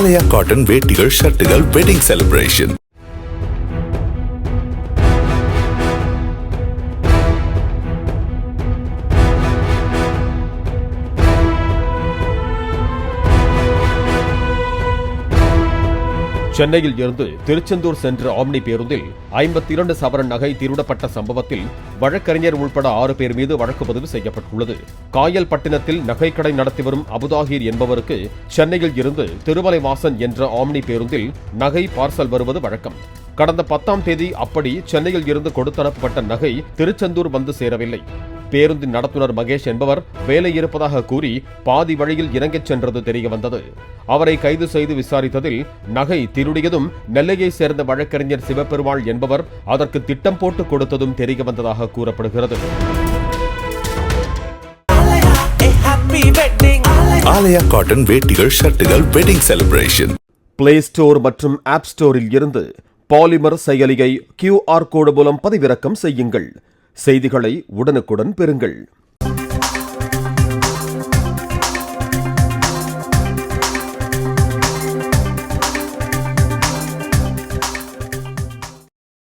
ஆலயா cotton வேட்டிகள் ஷர்ட்டுகள் wedding celebration. சென்னையில் இருந்து திருச்செந்தூர் சென்ற ஆம்னி பேருந்தில் 52 சவரன் நகை திருடப்பட்ட சம்பவத்தில் வழக்கறிஞர் உள்பட 6 பேர் மீது வழக்கு பதிவு செய்யப்பட்டுள்ளது. காயல்பட்டினத்தில் நகைக்கடை நடத்தி வரும் அபுதாகிர் என்பவருக்கு சென்னையில் இருந்து திருமலைவாசன் என்ற ஆம்னி பேருந்தில் நகை பார்சல் வருவது வழக்கம். கடந்த 10ஆம் தேதி அப்படி சென்னையில் இருந்து கொடுத்தனுப்பப்பட்ட நகை திருச்செந்தூர் வந்து சேரவில்லை. பேருந்தின் நடத்துனர் மகேஷ் என்பவர் வேலை இருப்பதாக கூறி பாதி வழியில் இறங்கிச் சென்றது தெரியவந்தது. அவரை கைது செய்து விசாரித்ததில் நகை திருடியதும் நெல்லையை சேர்ந்த வழக்கறிஞர் சிவபெருமாள் என்பவர் அதற்கு திட்டம் போட்டு கொடுத்ததும் தெரியவந்ததாக கூறப்படுகிறது. ஆலயா காட்டன் வேட்டிகள் ஷர்ட்டுகள் வெட்டிங் செலிப்ரேஷன். பிளே ஸ்டோர் மற்றும் ஆப் ஸ்டோரில் இருந்து பாலிமர் செயலியை QR கோடு மூலம் பதிவிறக்கம் செய்யுங்கள். செய்திகளை உடனுக்குடன் பெறுங்கள்.